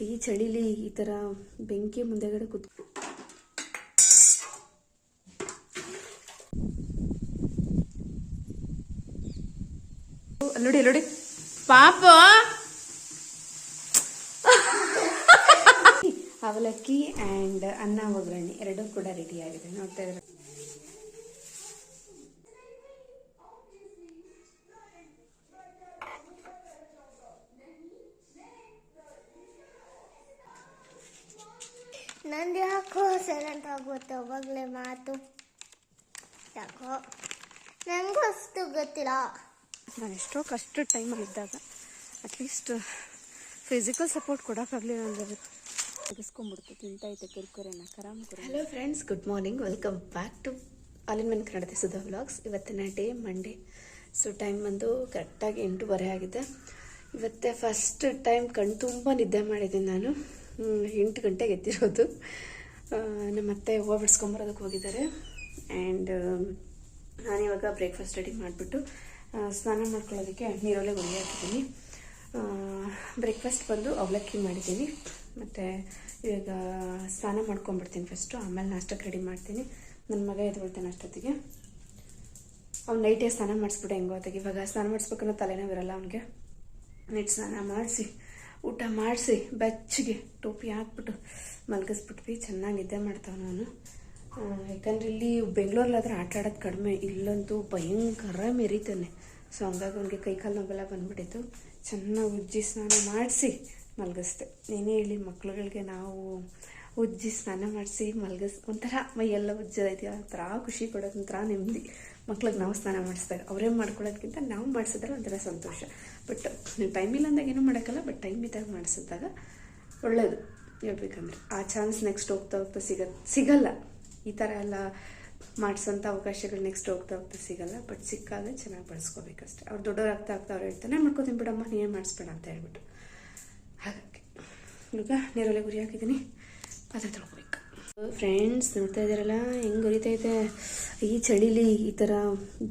ಈ ಚಳಿಲಿ ಈ ಥರ ಬೆಂಕಿ ಮುಂದೆಗಡೆ ನೋಡಿ ನೋಡಿ ಪಾಪ ಅವಲಕ್ಕಿ ಆ್ಯಂಡ್ ಅನ್ನ ಒಗ್ಗರಣೆ ಎರಡೂ ಕೂಡ ರೆಡಿ ಆಗಿದೆ. ನೋಡ್ತಾ ಇದ್ದಾರೆ. ನಂದು ಯಾಕೋ ಸೈಲೆಂಟ್ ಆಗುತ್ತೆ ಅವಾಗಲೇ ಮಾತು. ಯಾಕೋ ನನಗೂ ಅಷ್ಟು ಗೊತ್ತಿಲ್ಲ. ನಾನು ಎಷ್ಟೋ ಕಷ್ಟ ಟೈಮಲ್ಲಿ ಇದ್ದಾಗ ಅಟ್ಲೀಸ್ಟ್ ಫಿಸಿಕಲ್ ಸಪೋರ್ಟ್ ಕೊಡೋಕ್ಕಾಗಲಿಲ್ಲ ಅಂದರೆ ತೆಗೆಸ್ಕೊಂಡ್ಬಿಡ್ತು. ತಿಂತೈತೆ ಕುರ್ಕುರೆನ ಕರಾಮ್ ಕುರ. Hello friends, good morning. Welcome back to all in one Kannada Sudha vlogs. ಇವತ್ತಿನ ಡೇ ಮಂಡೇ. ಸೊ ಟೈಮ್ ಬಂದು ಕರೆಕ್ಟಾಗಿ 8:30 ಆಗಿದೆ. ಇವತ್ತೇ ಫಸ್ಟ್ ಟೈಮ್ ಕಣ್ಣು ತುಂಬ ನಿದ್ದೆ ಮಾಡಿದ್ದೀನಿ ನಾನು. 8 ಗಂಟೆಗೆ ಎದ್ದಿರೋದು. ನಮ್ಮ ಅತ್ತೆ ಹೂವು ಬಿಡಿಸ್ಕೊಂಬರೋದಕ್ಕೆ ಹೋಗಿದ್ದಾರೆ. ಆ್ಯಂಡ್ ನಾನಿವಾಗ ಬ್ರೇಕ್ಫಾಸ್ಟ್ ರೆಡಿ ಮಾಡಿಬಿಟ್ಟು ಸ್ನಾನ ಮಾಡ್ಕೊಳ್ಳೋದಕ್ಕೆ ನೀರೊಳಗೆ ಒಲೆ ಹಾಕಿದ್ದೀನಿ. ಬ್ರೇಕ್ಫಾಸ್ಟ್ ಬಂದು ಅವಲಕ್ಕಿ ಮಾಡಿದ್ದೀನಿ. ಮತ್ತು ಇವಾಗ ಸ್ನಾನ ಮಾಡ್ಕೊಂಡ್ಬಿಡ್ತೀನಿ ಫಸ್ಟು, ಆಮೇಲೆ ನಾಷ್ಟಕ್ಕೆ ರೆಡಿ ಮಾಡ್ತೀನಿ. ನನ್ನ ಮಗ ಎದ್ಬಿಡ್ತಾನೆ ಅಷ್ಟೊತ್ತಿಗೆ. ಅವ್ನು ನೈಟೇ ಸ್ನಾನ ಮಾಡಿಸ್ಬಿಟ್ಟು ಹೆಂಗೋ ಹೊತ್ತಿಗೆ. ಇವಾಗ ಸ್ನಾನ ಮಾಡಿಸ್ಬೇಕನ್ನೋ ತಲೆನೋವು ಇರಲ್ಲ ಅವನಿಗೆ. ನೈಟ್ ಸ್ನಾನ ಮಾಡಿಸಿ ಊಟ ಮಾಡಿಸಿ ಬೆಚ್ಚಗೆ ಟೋಪಿ ಹಾಕ್ಬಿಟ್ಟು ಮಲಗಿಸ್ಬಿಟ್ವಿ. ಚೆನ್ನಾಗಿ ನಿದ್ದೆ ಮಾಡ್ತಾವೆ ನಾನು. ಯಾಕಂದರೆ ಇಲ್ಲಿ ಬೆಂಗಳೂರಲ್ಲಾದ್ರೆ ಆಟ ಆಡೋದು ಕಡಿಮೆ, ಇಲ್ಲಂತೂ ಭಯಂಕರ ಮೆರೀತಾನೆ. ಸೊ ಹಂಗಾಗಿ ಅವನಿಗೆ ಕೈಕಾಲು ನೋವೆಲ್ಲ ಬಂದುಬಿಟ್ಟಿತ್ತು. ಚೆನ್ನಾಗಿ ಉಜ್ಜಿ ಸ್ನಾನ ಮಾಡಿಸಿ ಮಲಗಿಸ್ದೆ. ಏನೇ ಹೇಳಿ ಮಕ್ಳುಗಳಿಗೆ ನಾವು ಉಜ್ಜಿ ಸ್ನಾನ ಮಾಡಿಸಿ ಒಂಥರ ಮೈಯೆಲ್ಲ ಉಜ್ಜೋದೈತಿ, ಒಂಥರ ಖುಷಿ ಕೊಡೋದು, ಒಂಥರ ನೆಮ್ಮದಿ. ಮಕ್ಳಿಗೆ ನಾವು ಸ್ನಾನ ಮಾಡಿಸಿದಾಗ ಅವರೇ ಮಾಡ್ಕೊಳ್ಳೋದಕ್ಕಿಂತ ನಾವು ಮಾಡಿಸಿದ್ರೆ ಒಂಥರ ಸಂತೋಷ. ಬಟ್ ಟೈಮ್ ಇಲ್ಲ ಅಂದಾಗ ಏನೂ ಮಾಡೋಕ್ಕಲ್ಲ, ಬಟ್ ಟೈಮ್ ಇದ್ದಾಗ ಮಾಡಿಸಿದಾಗ ಒಳ್ಳೆಯದು ಹೇಳ್ಬೇಕಂದ್ರೆ. ಆ ಚಾನ್ಸ್ ನೆಕ್ಸ್ಟ್ ಹೋಗ್ತಾ ಹೋಗ್ತಾ ಸಿಗಲ್ಲ. ಈ ಥರ ಎಲ್ಲ ಮಾಡಿಸೋಂಥ ಅವಕಾಶಗಳು ನೆಕ್ಸ್ಟ್ ಹೋಗ್ತಾ ಹೋಗ್ತಾ ಸಿಗಲ್ಲ. ಬಟ್ ಸಿಕ್ಕಾಗ ಚೆನ್ನಾಗಿ ಬಳಸ್ಕೋಬೇಕಷ್ಟೆ. ಅವ್ರು ದೊಡ್ಡವ್ರು ಆಗ್ತಾ ಅವ್ರು ಹೇಳ್ತಾರೆ, ನಾನು ಮಾಡ್ಕೋತೀನಿ ಬಿಡಮ್ಮ, ನೀನು ಮಾಡಿಸ್ಬೇಡ ಅಂತ ಹೇಳ್ಬಿಟ್ಟು. ಹಾಗಾಗಿ ಈಗ ನೀರೊಲೆ ಗುರಿ ಹಾಕಿದ್ದೀನಿ, ಪಾತ್ರೆ ತೊಳ್ಕೊಬೇಕು. ಫ್ರೆಂಡ್ಸ್, ನೋಡ್ತಾ ಇದ್ದಾರಲ್ಲ ಹೆಂಗೆ ಉರಿತೈತೆ. ಈ ಚಳಿಲಿ ಈ ಥರ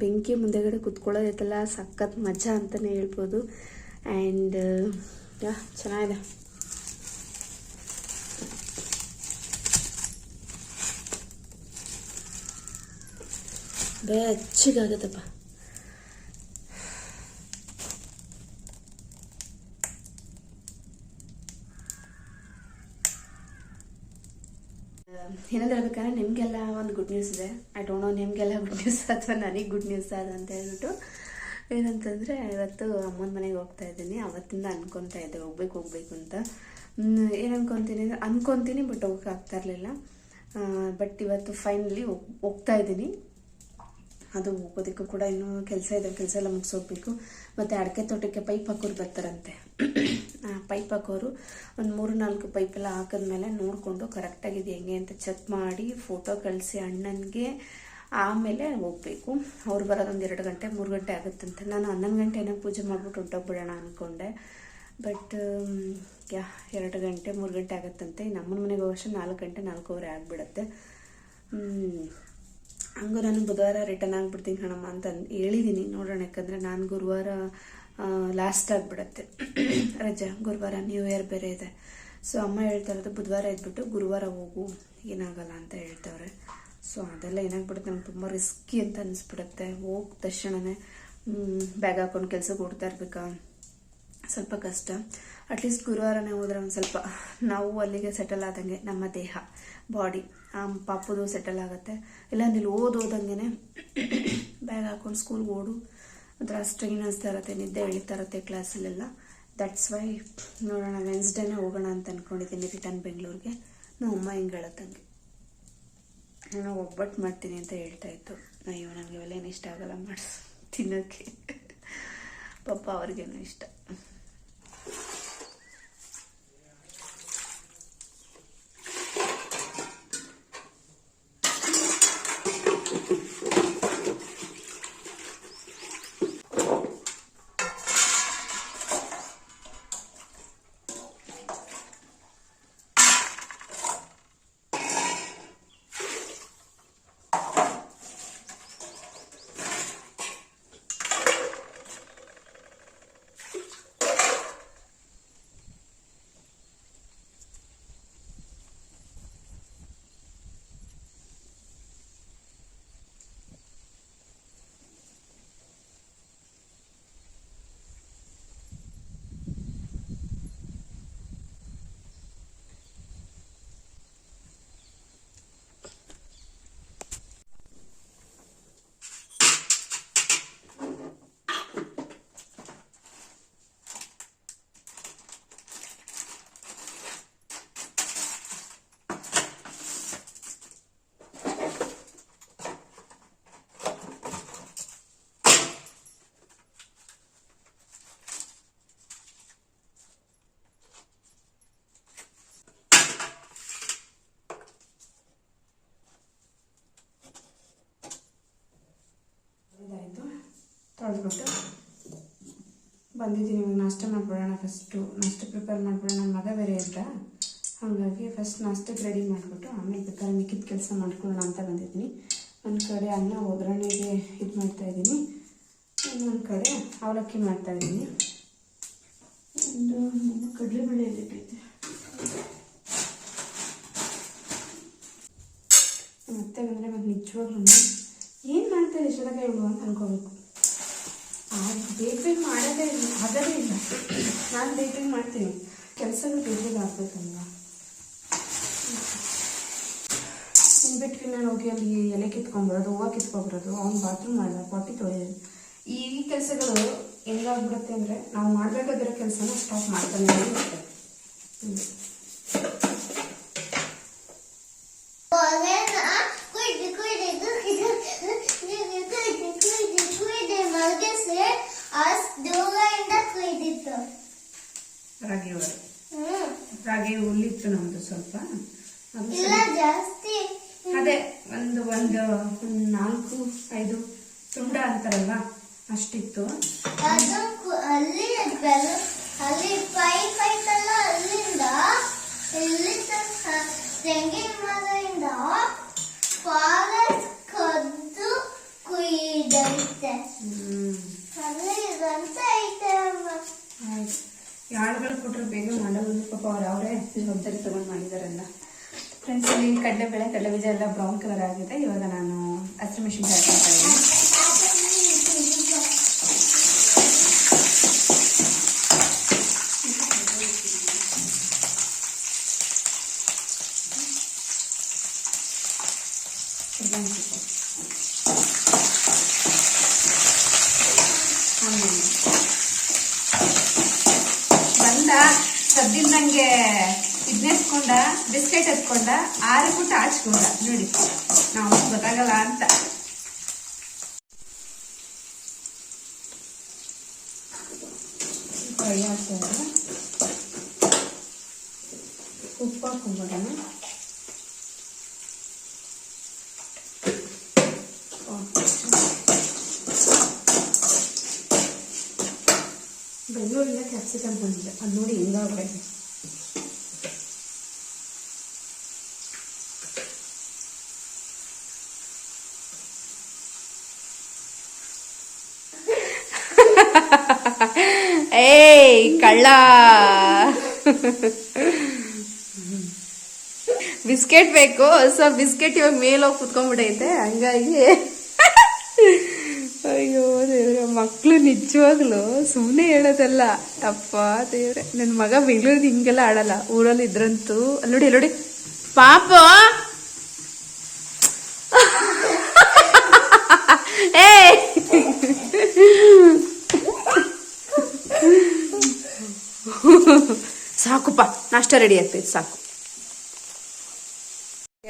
ಬೆಂಕಿ ಮುಂದೆಗಡೆ ಕುತ್ಕೊಳ್ಳೋದೈತಲ್ಲ, ಸಖತ್ ಮಜಾ ಅಂತಲೇ ಹೇಳ್ಬೋದು. ಆ್ಯಂಡ್ ಚೆನ್ನಾಗಿದೆ. ಬೆಚ್ಚಗಾಗತ್ತಪ್ಪ. ಏನಾದ್ರು ಹೇಳ್ಬೇಕಾದ್ರೆ ನಿಮಗೆಲ್ಲ ಒಂದು ಗುಡ್ ನ್ಯೂಸ್ ಇದೆ. ಐ ಡೋಂಟ್ ನೋ ನಿಮಗೆಲ್ಲ ಗುಡ್ ನ್ಯೂಸ್ ಅಥವಾ ನನಗೆ ಗುಡ್ ನ್ಯೂಸ್ ಅದು ಅಂತ ಹೇಳ್ಬಿಟ್ಟು. ಏನಂತಂದರೆ ಇವತ್ತು ಅಮ್ಮನ ಮನೆಗೆ ಹೋಗ್ತಾ ಇದ್ದೀನಿ. ಅವತ್ತಿಂದ ಅನ್ಕೊತಾ ಇದ್ದೆ ಹೋಗ್ಬೇಕು ಅಂತ. ಏನು ಅನ್ಕೊತೀನಿ ಬಟ್ ಹೋಗಕ್ಕೆ ಆಗ್ತಾ ಇರಲಿಲ್ಲ. ಬಟ್ ಇವತ್ತು ಫೈನಲಿ ಹೋಗ್ತಾ ಇದ್ದೀನಿ. ಅದು ಹೋಗೋದಕ್ಕೂ ಕೂಡ ಇನ್ನೂ ಕೆಲಸ ಇದೆ, ಕೆಲಸ ಎಲ್ಲ ಮುಗಿಸೋಗ್ಬೇಕು. ಮತ್ತು ಅಡಿಕೆ ತೋಟಕ್ಕೆ ಪೈಪ್ ಹಾಕೋರು ಬರ್ತಾರಂತೆ. ಪೈಪ್ ಹಾಕೋರು ಒಂದು 3-4 ಪೈಪೆಲ್ಲ ಹಾಕಿದ್ಮೇಲೆ ನೋಡಿಕೊಂಡು ಕರೆಕ್ಟಾಗಿದೆ ಹೆಂಗೆ ಅಂತ ಚೆಕ್ ಮಾಡಿ ಫೋಟೋ ಕಳಿಸಿ ಅಣ್ಣನಿಗೆ ಆಮೇಲೆ ಹೋಗಬೇಕು. ಅವ್ರು ಬರೋದೊಂದು 2 ಗಂಟೆ 3 ಗಂಟೆ ಆಗುತ್ತಂತೆ. ನಾನು 11 ಗಂಟೆ ಏನೋ ಪೂಜೆ ಮಾಡಿಬಿಟ್ಟು ಹೊಂಟೋಗ್ಬಿಡೋಣ ಅಂದ್ಕೊಂಡೆ. ಬಟ್ 2 ಗಂಟೆ 3 ಗಂಟೆ ಆಗುತ್ತಂತೆ. ನಮ್ಮನ ಮನೆಗೆ ಹೋಗೋಷ್ಟು 4 ಗಂಟೆ 4:15 ಆಗಿಬಿಡುತ್ತೆ. ಹಂಗೂ ನಾನು ಬುಧವಾರ ರಿಟರ್ನ್ ಆಗಿಬಿಡ್ತೀನಿ ಕಣಮ್ಮ ಅಂತ ಹೇಳಿದ್ದೀನಿ. ನೋಡೋಣ, ಯಾಕಂದರೆ ನಾನು ಗುರುವಾರ ಲಾಸ್ಟ್ ಆಗಿಬಿಡತ್ತೆ ರಜಾ. ಗುರುವಾರ ನ್ಯೂ ಇಯರ್ ಬೇರೆ ಇದೆ. ಸೊ ಅಮ್ಮ ಹೇಳ್ತಾ ಇರೋದು ಬುಧವಾರ ಇದ್ಬಿಟ್ಟು ಗುರುವಾರ ಹೋಗು, ಏನಾಗಲ್ಲ ಅಂತ ಹೇಳ್ತವ್ರೆ. ಸೊ ಅದೆಲ್ಲ ಏನಾಗ್ಬಿಡುತ್ತೆ, ನಂಗೆ ತುಂಬ ರಿಸ್ಕಿ ಅಂತ ಅನಿಸ್ಬಿಡುತ್ತೆ. ಹೋಗಿ ತಕ್ಷಣವೇ ಬ್ಯಾಗ್ ಹಾಕೊಂಡು ಕೆಲ್ಸಕ್ಕೆ ಓಡ್ತಾ ಇರ್ಬೇಕಾ, ಸ್ವಲ್ಪ ಕಷ್ಟ. ಅಟ್ಲೀಸ್ಟ್ ಗುರುವಾರನೇ ಹೋದ್ರೆ ಒಂದು ಸ್ವಲ್ಪ ನಾವು ಅಲ್ಲಿಗೆ ಸೆಟಲ್ ಆದಂಗೆ, ನಮ್ಮ ದೇಹ ಬಾಡಿ ಪಾಪದು ಸೆಟಲ್ ಆಗುತ್ತೆ. ಇಲ್ಲ ನೀವು ಓದೋದಂಗೆ ಬ್ಯಾಗ್ ಹಾಕೊಂಡು ಸ್ಕೂಲ್ಗೆ ಓಡು, ಒಂಥರ ಸ್ಟ್ರೈನ್ ಅನಿಸ್ತಾ ಇರುತ್ತೆ, ನಿದ್ದೆ ಎಳಿತಾ ಇರುತ್ತೆ ಕ್ಲಾಸಲ್ಲೆಲ್ಲ. ದಟ್ಸ್ ವೈ ನೋಡೋಣ, ವೆನ್ಸ್ಡೇನೇ ಹೋಗೋಣ ಅಂತ ಅಂದ್ಕೊಂಡಿದ್ದೀನಿ ರಿಟರ್ನ್ ಬೆಂಗಳೂರಿಗೆ. ನಮ್ಮ ಅಮ್ಮ ಹಿಂಗೆ ಹೇಳತ್ತಂಗೆ. ನಾನು ಒಬ್ಬಟ್ಟು ಮಾಡ್ತೀನಿ ಅಂತ ಹೇಳ್ತಾ ಇತ್ತು. ಅಯ್ಯೋ ನನಗೆ ಇವೆಲ್ಲ ಏನು ಇಷ್ಟ ಆಗಲ್ಲ ತಿನ್ನೋಕ್ಕೆ. ಪಾಪ ಅವ್ರಿಗೇನೋ ಇಷ್ಟ. ಹೊಡೆದ್ಬಿಟ್ಟು ಬಂದಿದ್ದೀನಿ. ಇವಾಗ ನಾಷ್ಟ ಮಾಡಿಬಿಡೋಣ. ಫಸ್ಟು ನಾಷ್ಟ ಪ್ರಿಪೇರ್ ಮಾಡಿಬಿಡೋಣ. ನನ್ನ ಮಗ ಬೇರೆ ಇದ್ದ, ಹಾಗಾಗಿ ಫಸ್ಟ್ ನಾಷ್ಟಕ್ಕೆ ರೆಡಿ ಮಾಡಿಬಿಟ್ಟು ಆಮೇಲೆ ಬೇಕಾದ್ರೆ ಮಿಕ್ಕಿದ ಕೆಲಸ ಮಾಡ್ಕೊಳ್ಳೋಣ ಅಂತ ಬಂದಿದ್ದೀನಿ. ಒಂದು ಕಡೆ ಅನ್ನ ಒಗ್ಗರಣೆಗೆ ಇದು ಮಾಡ್ತಾಯಿದ್ದೀನಿ, ಇನ್ನೊಂದು ಕಡೆ ಅವಲಕ್ಕಿ ಮಾಡ್ತಾಯಿದ್ದೀನಿ. ಒಂದು ಕಡಲೆಬೇಳೆ ಇಟ್ಟಿದ್ದೆ. ಮತ್ತೆ ಬಂದರೆ ಮತ್ತೆ ನಿಜವಾಗ್ಲೂ ಏನು ಮಾಡ್ತಾರೆ ಇಷ್ಟೊಳಗೆ ಇವಳು ಅಂತ ಅನ್ಕೋಬೇಕು. ಬೇಗ ಮಾಡೋದೇ ಇಲ್ಲ, ಆಗೋದೇ ಇಲ್ಲ. ನಾನು ಬೇಗ ಮಾಡ್ತೀನಿ, ಕೆಲಸಗಳು ಬೇಗ ಆಗ್ಬೇಕಲ್ವ. ಬಿಟ್ಟು ನಾನು ಹೋಗಿ ಅಲ್ಲಿ ಎಲೆ ಕಿತ್ಕೊಂಡ್ಬರೋದು, ಹೂವು ಕಿತ್ಕೊಂಡ್ಬರೋದು, ಅವ್ನು ಬಾತ್ರೂಮ್ ಮಾಡಿದ, ಪೊಟ್ಟಿ ತೊಳೆಯೋದು, ಈ ಕೆಲಸಗಳು ಹೆಂಗಾಗ್ಬಿಡುತ್ತೆ ಅಂದರೆ ನಾವು ಮಾಡಬೇಕಾಗಿರೋ ಕೆಲಸನ ಸ್ಟಾಪ್ ಮಾಡ್ತಾನೆ ಇರುತ್ತೆ. ರಾಗಿ ಹುಲ್ಲಿತ್ತು ನಮ್ದು ಸ್ವಲ್ಪ, ಅದೇ ಒಂದು 4-5 ತುಂಡ ಅಂತಾರಲ್ವ ಅಷ್ಟಿತ್ತು. ಅಲ್ಲಿ ಪೈಪ್ ಐತಲ್ಲ, ಅಲ್ಲಿಂದ ಇಲ್ಲಿ ತೆಂಗಿನ ಮರದಿಂದ ಫಾರೆಸ್ಟ್ ಕದ್ದು ಕುಯ್ದೈತೆ. ಅಲ್ಲಿ ಇದಂತ ಐತೆ ಅಮ್ಮ. ಯಾಳುಗಳು ಕೊಟ್ಟರೆ ಬೇಗ ಮಾಡಲ್ಲ ಪಾಪ. ಅವರೇ ಜವಾಬ್ದಾರಿ ತಗೊಂಡು ಮಾಡಿದಾರಲ್ಲ. ಫ್ರೆಂಡ್ಸ್, ಇಲ್ಲಿ ಕಡಲೆ ಬೀಜ ಎಲ್ಲ ಬ್ರೌನ್ ಕಲರ್ ಆಗಿದೆ. ಇವಾಗ ನಾನು ಹಸಿರು ಮೆಣಸಿನ್ಕಾಯಿ ಹಾಕ್ತಾ ಇದ್ದೀನಿ. ಬಂದ ಸದ್ದಿಲ್ದಂಗೆ ಇದನ್ನೆತ್ಕೊಂಡ, ಬಿಸ್ಕೆಟ್ ಎತ್ಕೊಂಡ, ಆರಿಬಿಟ್ಟು ಆಚ್ಕೊಂಡ. ನೋಡಿ, ನಾವು ಗೊತ್ತಾಗಲ್ಲ ಅಂತ. ಫ್ರೈ ಆಗ್ತದೆ. ಉಪ್ಪು ಹಾಕೊಂಡ್ಬಿಡೋಣ. ಬೆಳ್ಳುಳ್ಳಿನ ಕ್ಯಾಪ್ಸಿಕಮ್ ಬಂದಿದೆ, ಅದು ನೋಡಿ ಹಿಂಗಾಗ್ಬಿಡೈತೆ. ಏಯ್ ಕಳ್ಳ, ಬಿಸ್ಕೆಟ್ ಬೇಕು. ಸೊ ಬಿಸ್ಕೆಟ್ ಇವಾಗ ಮೇಲೋಗಿ ಕುತ್ಕೊಂಡ್ಬಿಟ್ಟೈತೆ, ಹಂಗಾಗಿ ಅಯ್ಯೋ ದೇವ್ರೆ, ಮಕ್ಕಳು ನಿಜವಾಗ್ಲು ಸುಮ್ಮನೆ ಹೇಳೋದಲ್ಲ. ಅಪ್ಪ ದೇವ್ರೆ, ನನ್ನ ಮಗ ಬೆಂಗಳೂರಿಗೆ ಹಿಂಗೆಲ್ಲ ಆಡಲ್ಲ, ಊರಲ್ಲಿ ಇದ್ರಂತೂ. ನೋಡಿ ನೋಡಿ ಪಾಪ, ಏ ಸಾಕುಪ್ಪ, ನಾಷ್ಟ ರೆಡಿ ಆಗ್ತೈತೆ, ಸಾಕು.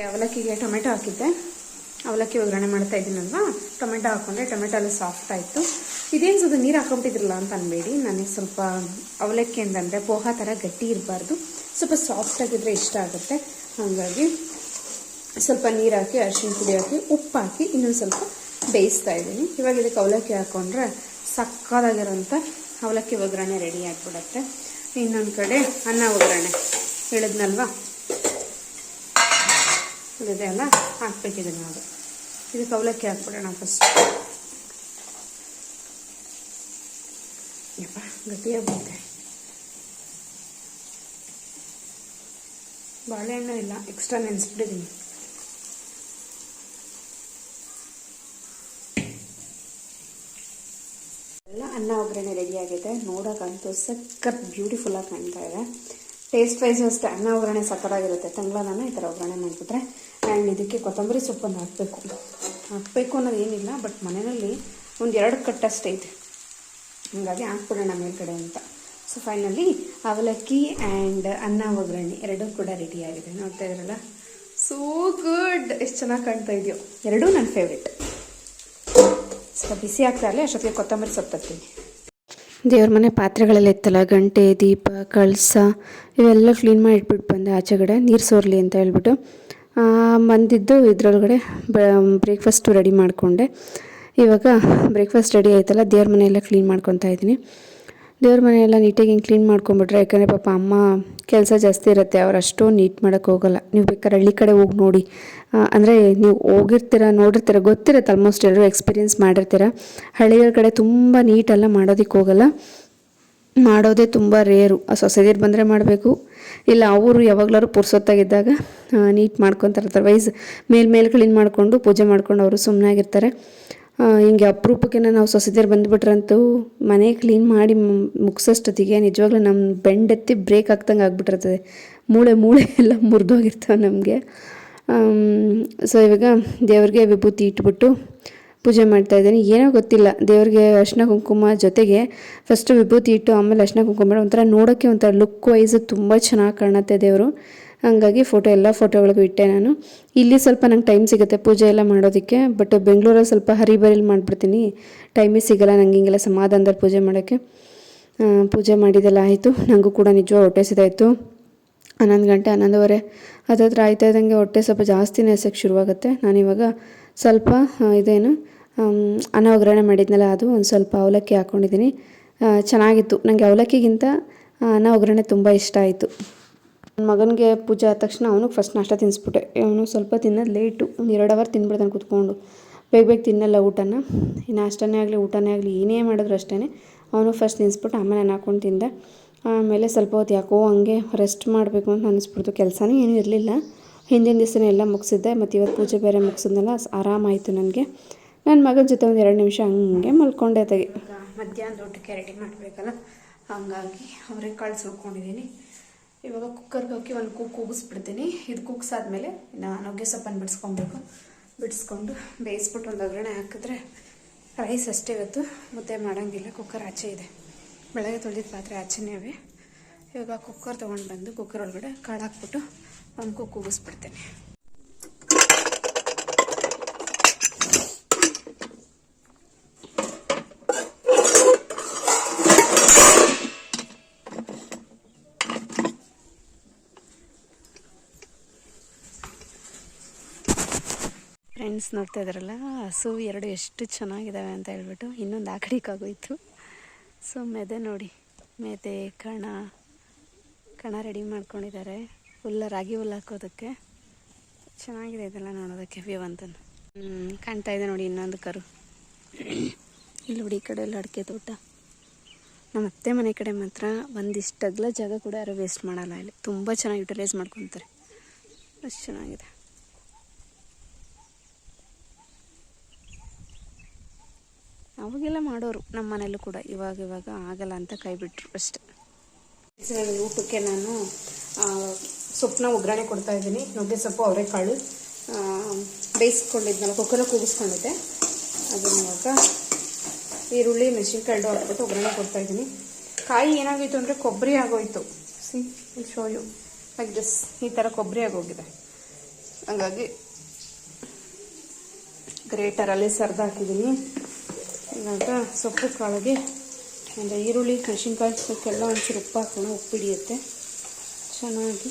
ಅವಲಕ್ಕಿಗೆ ಟೊಮೆಟೊ ಹಾಕಿದ್ದೆ. ಅವಲಕ್ಕಿ ಒಗ್ಗರಣೆ ಮಾಡ್ತಾ ಇದ್ದೀನಲ್ವಾ, ಟೊಮೆಟೊ ಹಾಕೊಂಡ್ರೆ ಟೊಮೆಟೊ ಎಲ್ಲ ಸಾಫ್ಟ್ ಆಯಿತು. ಇದೇನು ಸ್ವಲ್ಪ ನೀರು ಹಾಕೊಂಬಿಟ್ಟಿದ್ರಲ್ಲ ಅಂತ ಅನ್ಬೇಡಿ. ನನಗೆ ಸ್ವಲ್ಪ ಅವಲಕ್ಕಿ ಅಂತಂದರೆ ಪೋಹಾ ಥರ ಗಟ್ಟಿ ಇರಬಾರ್ದು, ಸ್ವಲ್ಪ ಸಾಫ್ಟ್ ಆಗಿದ್ರೆ ಇಷ್ಟ ಆಗುತ್ತೆ. ಹಾಗಾಗಿ ಸ್ವಲ್ಪ ನೀರು ಹಾಕಿ, ಅರಿಶಿಣ ಪುಡಿ ಹಾಕಿ, ಉಪ್ಪು ಹಾಕಿ ಇನ್ನೊಂದು ಸ್ವಲ್ಪ ಬೇಯಿಸ್ತಾ ಇದ್ದೀನಿ. ಇವಾಗ ಇದಕ್ಕೆ ಅವಲಕ್ಕಿ ಹಾಕ್ಕೊಂಡ್ರೆ ಸಕ್ಕದಾಗಿರೋಂಥ ಅವಲಕ್ಕಿ ಒಗ್ಗರಣೆ ರೆಡಿ ಆಗಿಬಿಡತ್ತೆ. ಇನ್ನೊಂದು ಕಡೆ ಅನ್ನ ಒಗ್ಗರಣೆ ಹೇಳಿದ್ನಲ್ವಾ, ಇದೆ ಅಲ್ಲ, ಹಾಕ್ಬೇಕಿದೆ ನಾವು. ಇದಕ್ಕೆ ಅವಲಕ್ಕಿ ಹಾಕ್ಬಿಡೋಣ ಫಸ್ಟ್. ಯಪ್ಪ ಗಟ್ಟಿಯಾಗುತ್ತೆ. ಬಾಳೆಹಣ್ಣು ಇಲ್ಲ, ಎಕ್ಸ್ಟ್ರಾ ನೆನೆಸ್ಬಿಟ್ಟಿದ್ದೀನಿ. ಎಲ್ಲ ಅನ್ನ ಒಗ್ಗರಣೆ ರೆಡಿಯಾಗಿದೆ. ನೋಡೋಕ್ಕಂತೂ ಸಖತ್ ಬ್ಯೂಟಿಫುಲ್ಲಾಗಿ ಕಾಣ್ತಾ ಇದೆ. ಟೇಸ್ಟ್ ವೈಸು ಅಷ್ಟೇ, ಅನ್ನ ಒಗ್ಗರಣೆ ಸಕ್ಕತ್ತಾಗಿರುತ್ತೆ. ತಂಗ್ಳನ್ನ ಈ ಥರ ಒಗ್ಗರಣೆ ಮಾಡಿಬಿಟ್ರೆ. ಆ್ಯಂಡ್ ಇದಕ್ಕೆ ಕೊತ್ತಂಬರಿ ಸೊಪ್ಪನ್ನು ಹಾಕಬೇಕು ಅನ್ನೋದು ಏನಿಲ್ಲ, ಬಟ್ ಮನೆಯಲ್ಲಿ 1-2 ಕಟ್ಟಷ್ಟೇ ಐತೆ, ಹಾಗಾಗಿ ಹಾಕ್ಬಿಡೋಣ ಮೇಲ್ಗಡೆ ಅಂತ. ಸೊ ಫೈನಲಿ ಅವಲಕ್ಕಿ ಆ್ಯಂಡ್ ಅನ್ನ ಒಗ್ಗರಣೆ ಎರಡೂ ಕೂಡ ರೆಡಿಯಾಗಿದೆ. ನೋಡ್ತಾ ಇದ್ರಲ್ಲ, ಸೋ ಗುಡ್, ಎಷ್ಟು ಚೆನ್ನಾಗಿ ಕಾಣ್ತಾ ಇದೆಯೋ. ಎರಡೂ ನನ್ನ ಫೇವ್ರೇಟ್. ಸ್ವಲ್ಪ ಬಿಸಿ ಆಗ್ತಾ ಇರಲಿ, ಅಷ್ಟೊತ್ತಿಗೆ ಕೊತ್ತಂಬರಿ ಸೊಪ್ಪು ತರ್ತೀನಿ. ದೇವ್ರ ಮನೆ ಪಾತ್ರೆಗಳೆಲ್ಲ ಇತ್ತಲ್ಲ, ಗಂಟೆ, ದೀಪ, ಕಳಸ ಇವೆಲ್ಲ ಕ್ಲೀನ್ ಮಾಡಿ ಇಟ್ಬಿಟ್ಟು ಬಂದೆ ಆಚೆಗಡೆ, ನೀರು ಸೋರಲಿ ಅಂತ ಹೇಳ್ಬಿಟ್ಟು. ಬಂದಿದ್ದು ಇದರೊಳಗಡೆ ಬ್ರೇಕ್ಫಾಸ್ಟು ರೆಡಿ ಮಾಡಿಕೊಂಡೆ. ಇವಾಗ ಬ್ರೇಕ್ಫಾಸ್ಟ್ ರೆಡಿ ಆಯ್ತಲ್ಲ, ದೇವ್ರ ಮನೆಯೆಲ್ಲ ಕ್ಲೀನ್ ಮಾಡ್ಕೊತಾ ಇದ್ದೀನಿ. ದೇವ್ರ ಮನೆಯೆಲ್ಲ ನೀಟಾಗಿ ಹಿಂಗೆ ಕ್ಲೀನ್ ಮಾಡ್ಕೊಂಬಿಟ್ರೆ, ಯಾಕಂದರೆ ಪಾಪ ಅಮ್ಮ ಕೆಲಸ ಜಾಸ್ತಿ ಇರುತ್ತೆ, ಅವ್ರು ಅಷ್ಟೊಂದು ನೀಟ್ ಮಾಡೋಕ್ಕೆ ಹೋಗೋಲ್ಲ. ನೀವು ಬೇಕಾದ್ರೆ ಹಳ್ಳಿ ಕಡೆ ಹೋಗಿ ನೋಡಿ, ಅಂದರೆ ನೀವು ಹೋಗಿರ್ತೀರ, ನೋಡಿರ್ತೀರ, ಗೊತ್ತಿರುತ್ತೆ, ಆಲ್ಮೋಸ್ಟ್ ಎಲ್ಲರೂ ಎಕ್ಸ್ಪೀರಿಯೆನ್ಸ್ ಮಾಡಿರ್ತೀರ. ಹಳ್ಳಿಗಳ ಕಡೆ ತುಂಬ ನೀಟೆಲ್ಲ ಮಾಡೋದಕ್ಕೆ ಹೋಗಲ್ಲ, ಮಾಡೋದೇ ತುಂಬ ರೇರು. ಸೊಸೆದಿರು ಬಂದರೆ ಮಾಡಬೇಕು, ಇಲ್ಲ ಅವರು ಯಾವಾಗಲಾದ್ರು ಪುರ್ಸೊತ್ತಾಗಿದ್ದಾಗ ನೀಟ್ ಮಾಡ್ಕೊತಾರೆ. ಅದರ್ವೈಸ್ ಮೇಲೆ ಕ್ಲೀನ್ ಮಾಡಿಕೊಂಡು ಪೂಜೆ ಮಾಡ್ಕೊಂಡು ಅವರು ಸುಮ್ಮನಾಗಿರ್ತಾರೆ. ಹಿಂಗೆ ಅಪರೂಪಕ್ಕೆ ನಾವು ಸೊಸೆದಿರು ಬಂದುಬಿಟ್ರಂತೂ ಮನೆ ಕ್ಲೀನ್ ಮಾಡಿ ಮುಗಿಸೋಷ್ಟೊತ್ತಿಗೆ ನಿಜವಾಗ್ಲೂ ನಮ್ಮ ಬೆಂಡೆತ್ತಿ ಬ್ರೇಕ್ ಆಗ್ತಂಗೆ ಆಗ್ಬಿಟ್ಟಿರ್ತದೆ. ಮೂಳೆ ಎಲ್ಲ ಮುರಿದೋಗಿರ್ತವೆ ನಮಗೆ. ಸೊ ಇವಾಗ ದೇವ್ರಿಗೆ ವಿಭೂತಿ ಇಟ್ಬಿಟ್ಟು ಪೂಜೆ ಮಾಡ್ತಾಯಿದ್ದೀನಿ. ಏನೋ ಗೊತ್ತಿಲ್ಲ, ದೇವ್ರಿಗೆ ಅರಿಶಿನ ಕುಂಕುಮ ಜೊತೆಗೆ ಫಸ್ಟು ವಿಭೂತಿ ಇಟ್ಟು ಆಮೇಲೆ ಅರಿಶಿನ ಕುಂಕುಮ ಒಂಥರ ನೋಡೋಕ್ಕೆ ಒಂಥರ ಲುಕ್ ವೈಸ್ ತುಂಬ ಚೆನ್ನಾಗಿ ಕಾಣುತ್ತೆ ದೇವರು. ಹಾಗಾಗಿ ಎಲ್ಲ ಫೋಟೋಗಳಿಗೂ ಇಟ್ಟೆ ನಾನು. ಇಲ್ಲಿ ಸ್ವಲ್ಪ ನಂಗೆ ಟೈಮ್ ಸಿಗುತ್ತೆ ಪೂಜೆ ಎಲ್ಲ ಮಾಡೋದಕ್ಕೆ, ಬಟ್ ಬೆಂಗಳೂರಲ್ಲಿ ಸ್ವಲ್ಪ ಹರಿಬರಿಲಿ ಮಾಡಿಬಿಡ್ತೀನಿ, ಟೈಮೇ ಸಿಗೋಲ್ಲ ನಂಗೆ ಹಿಂಗೆಲ್ಲ ಸಮಾಧಾನದಲ್ಲಿ ಪೂಜೆ ಮಾಡೋಕ್ಕೆ. ಪೂಜೆ ಮಾಡಿದೆಲ್ಲ ಆಯಿತು. ನನಗೂ ಕೂಡ ನಿಜವಾಗ ಹೊಟ್ಟೆ ಸಿದಾಯಿತು. 11 ಗಂಟೆ 11:30 ಹತ್ತತ್ರ ಆಯ್ತಾ ಇದ್ದಂಗೆ ಹೊಟ್ಟೆ ಸ್ವಲ್ಪ ಜಾಸ್ತಿನೇ ಹಸಕ್ಕೆ ಶುರುವಾಗುತ್ತೆ. ನಾನಿವಾಗ ಸ್ವಲ್ಪ ಇದೇನು ಅನ್ನ ಒಗ್ಗರಣೆ ಮಾಡಿದ್ನಲ್ಲ, ಅದು ಒಂದು ಸ್ವಲ್ಪ ಅವಲಕ್ಕಿ ಹಾಕ್ಕೊಂಡಿದ್ದೀನಿ. ಚೆನ್ನಾಗಿತ್ತು. ನನಗೆ ಅವಲಕ್ಕಿಗಿಂತ ಅನ್ನ ಒಗ್ಗರಣೆ ತುಂಬ ಇಷ್ಟ ಆಯಿತು. ನನ್ನ ಮಗನಿಗೆ ಪೂಜೆ ಆದ ತಕ್ಷಣ ಅವನಿಗೆ ಫಸ್ಟ್ ನಾಷ್ಟ ತಿನ್ನಿಸ್ಬಿಟ್ಟೆ. ಅವನು ಸ್ವಲ್ಪ ತಿನ್ನೋದು ಲೇಟು, ಒಂದು 2 ಅವರ್ ತಿಂದ್ಬಿಡ್ತಾನೆ ಕೂತ್ಕೊಂಡು. ಬೇಗ ತಿನ್ನಲ್ಲ ಊಟನ. ನಾಷ್ಟನೇ ಆಗಲಿ ಊಟನೇ ಆಗಲಿ ಏನೇ ಮಾಡಿದ್ರು ಅಷ್ಟೇ, ಅವನು ಫಸ್ಟ್ ತಿನ್ನಿಸ್ಬಿಟ್ಟು ಆಮೇಲೆ ನಾನು ಹಾಕ್ಕೊಂಡು ತಿಂದೆ. ಆಮೇಲೆ ಸ್ವಲ್ಪ ಹೊತ್ತು ಯಾಕೋ ಹಂಗೆ ರೆಸ್ಟ್ ಮಾಡಬೇಕು ಅಂತ ಅನ್ನಿಸ್ಬಿಡ್ತು. ಕೆಲಸನೂ ಏನೂ ಇರಲಿಲ್ಲ, ಹಿಂದಿನ ದಿವಸನೇ ಎಲ್ಲ ಮುಗಿಸಿದ್ದೆ. ಮತ್ತು ಇವತ್ತು ಪೂಜೆ ಬೇರೆ ಮುಗಿಸಿದ್ನಲ್ಲ, ಆರಾಮಾಯಿತು ನನಗೆ. ನನ್ನ ಮಗನ ಜೊತೆ ಒಂದು 2 ನಿಮಿಷ ಹಂಗೆ ಮಲ್ಕೊಂಡೆ ತೆಗೆ. ಮಧ್ಯಾಹ್ನದ ಊಟಕ್ಕೆ ರೆಡಿ ಮಾಡಬೇಕಲ್ಲ, ಹಾಗಾಗಿ ಅವರೆಕಾಳು ಸುಲ್ಕೊಂಡಿದ್ದೀನಿ. ಇವಾಗ ಕುಕ್ಕರ್ಗೆ ಹಾಕಿ ಒಂದು ಕೂಗಿಸ್ಬಿಡ್ತೀನಿ. ಇದು ಕೂಗ್ಸಾದ್ಮೇಲೆ ನಾನು ನುಗ್ಗೆ ಸೊಪ್ಪನ್ನು ಬಿಡಿಸ್ಕೊಂಡು ಬೇಯಿಸ್ಬಿಟ್ಟು ಒಂದು ಒಗ್ಗರಣೆ ಹಾಕಿದ್ರೆ ರೈಸ್ ಅಷ್ಟೇ. ಇವತ್ತು ಮುದ್ದೆ ಮಾಡೋಂಗಿಲ್ಲ, ಕುಕ್ಕರ್ ಆಚೆ ಇದೆ. ಬೆಳಗ್ಗೆ ತೊಳೆದಿದ್ದ ಪಾತ್ರೆ ಆಚೆನೇ ಇವೆ. ಇವಾಗ ಕುಕ್ಕರ್ ತೊಗೊಂಡು ಬಂದು ಕುಕ್ಕರ್ ಒಳಗಡೆ ಕಾಳು ಹಾಕ್ಬಿಟ್ಟು ಒಂದು ಕೂಗಿಸ್ಬಿಡ್ತೇನೆ. ಫ್ರೆಂಡ್ಸ್ ನೋಡ್ತಾ ಇದ್ದಾರಲ್ಲ, ಹಸು 2 ಎಷ್ಟು ಚೆನ್ನಾಗಿದ್ದಾವೆ ಅಂತ ಹೇಳ್ಬಿಟ್ಟು ಇನ್ನೊಂದು ಆಗೋಯ್ತು. ಸೊ ಮೆದೆ ನೋಡಿ, ಮೆದೆ ಕಣ ರೆಡಿ ಮಾಡ್ಕೊಂಡಿದ್ದಾರೆ. ರಾಗಿ ಹುಲ್ಲು ಹಾಕೋದಕ್ಕೆ ಚೆನ್ನಾಗಿದೆ. ಇದೆಲ್ಲ ನೋಡೋದಕ್ಕೆ ವ್ಯೂ ಅಂತ ಕಾಣ್ತಾ ಇದೆ ನೋಡಿ. ಇನ್ನೊಂದು ಕರು ಇಲ್ಲಿ ನೋಡಿ. ಈ ಕಡೆ ಎಲ್ಲ ಅಡಿಕೆ ತೋಟ. ನಮ್ಮ ಅತ್ತೆ ಮನೆ ಕಡೆ ಮಾತ್ರ ಒಂದಿಷ್ಟು ಅಗಲ ಜಾಗ ಕೂಡ ಯಾರು ವೇಸ್ಟ್ ಮಾಡಲ್ಲ. ಇಲ್ಲಿ ತುಂಬ ಚೆನ್ನಾಗಿ ಯುಟಿಲೈಸ್ ಮಾಡ್ಕೊತಾರೆ, ಅಷ್ಟು ಚೆನ್ನಾಗಿದೆ. ಅವಾಗೆಲ್ಲ ಮಾಡೋರು ನಮ್ಮ ಮನೇಲೂ ಕೂಡ, ಇವಾಗ ಆಗಲ್ಲ ಅಂತ ಕೈ ಬಿಟ್ಟರು ಅಷ್ಟೆ. ಊಟಕ್ಕೆ ನಾನು ಸೊಪ್ಪನ್ನ ಒಗ್ಗರಣೆ ಕೊಡ್ತಾ ಇದ್ದೀನಿ. ನುಗ್ಗೆ ಸೊಪ್ಪು, ಅವರೆಕಾಳು ಬೇಯಿಸ್ಕೊಂಡಿದ್ನಲ್ಲ, ಕುಕ್ಕರಲ್ಲಿ ಕೂಗಿಸ್ಕೊಂಡಿದ್ದೆ. ಅದನ್ನು ಇವಾಗ ಈರುಳ್ಳಿ ಮೆಣಸಿನ್ಕಾಯಿ ಹಾಕ್ಬಿಟ್ಟು ಒಗ್ಗರಣೆ ಕೊಡ್ತಾ ಇದ್ದೀನಿ. ಕಾಯಿ ಏನಾಗೋಯ್ತು ಅಂದರೆ ಕೊಬ್ಬರಿ ಆಗೋಯ್ತು. ಶೋಯು ಲೈಕ್ ದಿಸ್, ಈ ಥರ ಕೊಬ್ಬರಿ ಆಗೋಗಿದೆ. ಹಾಗಾಗಿ ಗ್ರೇಟರಲ್ಲಿ ಸರ್ದು ಹಾಕಿದ್ದೀನಿ. ಇವಾಗ ಸೊಪ್ಪು ಕಾಳಿಗೆ ಒಂದು ಈರುಳ್ಳಿ ಮೆಣಸಿನ್ಕಾಯಿ ಒಂಚೂರು ಉಪ್ಪು ಹಾಕೋಣ, ಉಪ್ಪು ಹಿಡಿಯುತ್ತೆ. ಚೆನ್ನಾಗಿ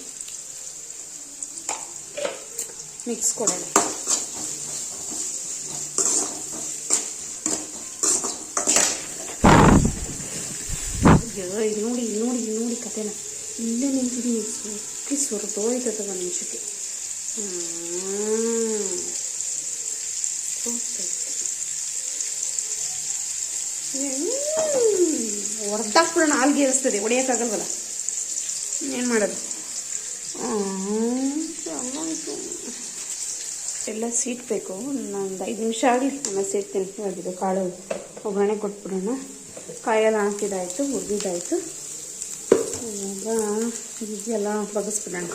ಮಿಕ್ಸ್ ಕೊಡೋಣ. ನೋಡಿ ಕತೆನ ಇಲ್ಲೇ ನಿಂತಿದ್ದೀನಿ. ಸುರಿದೋಯ್ತದ ಒಂದು ನಿಮಿಷಕ್ಕೆ. ಹೊಡೆದಾಕ್ಬಿಡೋಣ, ಹಾಲ್ಗೆ ಇರಿಸ್ತದೆ, ಹೊಡೆಯೋಕ್ಕಾಗಲ್ವಲ್ಲ, ಏನು ಮಾಡೋದು. ಎಲ್ಲ ಸೀಟ್ಬೇಕು. ಒಂದು 5 ನಿಮಿಷ ಆಗಲಿ, ಆಮೇಲೆ ಸೇರ್ತೀನಿ. ಇವಾಗಿದ್ದು ಕಾಳು ಒಗ್ಗರಣೆ ಕೊಟ್ಬಿಡೋಣ. ಕಾಯೆಲ್ಲ ಹಾಕಿದಾಯಿತು, ಹುರಿದಿದ್ದಾಯಿತು. ಇವಾಗ ಇದೆಲ್ಲ ಬಗ್ಗಿಸ್ಬಿಡೋಣ.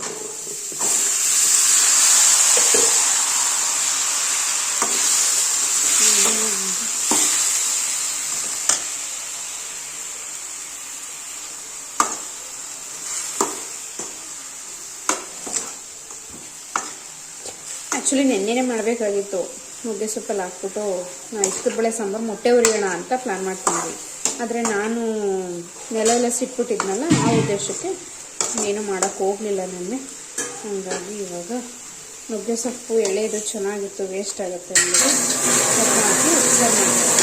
ಆ್ಯಕ್ಚುಲಿ ನೆನ್ನೆನೇ ಮಾಡಬೇಕಾಗಿತ್ತು. ನುಗ್ಗೆ ಸೊಪ್ಪಲ್ಲಿ ಹಾಕ್ಬಿಟ್ಟು ನಾವು ಇಷ್ಟದ ಬೇಳೆ ಸಾಂಬಾರು ಮೊಟ್ಟೆ ಹುರಿಯೋಣ ಅಂತ ಪ್ಲ್ಯಾನ್ ಮಾಡ್ಕೊಂಡ್ವಿ. ಆದರೆ ನಾನು ನೆಲ ಸಿಟ್ಬಿಟ್ಟಿದ್ನಲ್ಲ, ಆ ಉದ್ದೇಶಕ್ಕೆ ಏನೂ ಮಾಡೋಕ್ಕೆ ಹೋಗಲಿಲ್ಲ ನೆನ್ನೆ. ಹಾಗಾಗಿ ಇವಾಗ ನುಗ್ಗೆ ಸೊಪ್ಪು ಎಳೆದು ಚೆನ್ನಾಗಿತ್ತು, ವೇಸ್ಟ್ ಆಗುತ್ತೆ ಅಂದ್ಬಿಟ್ಟು ಸ್ವಲ್ಪ ಹಾಕಿ ಸರ್ವ್ ಮಾಡ್ತೀನಿ.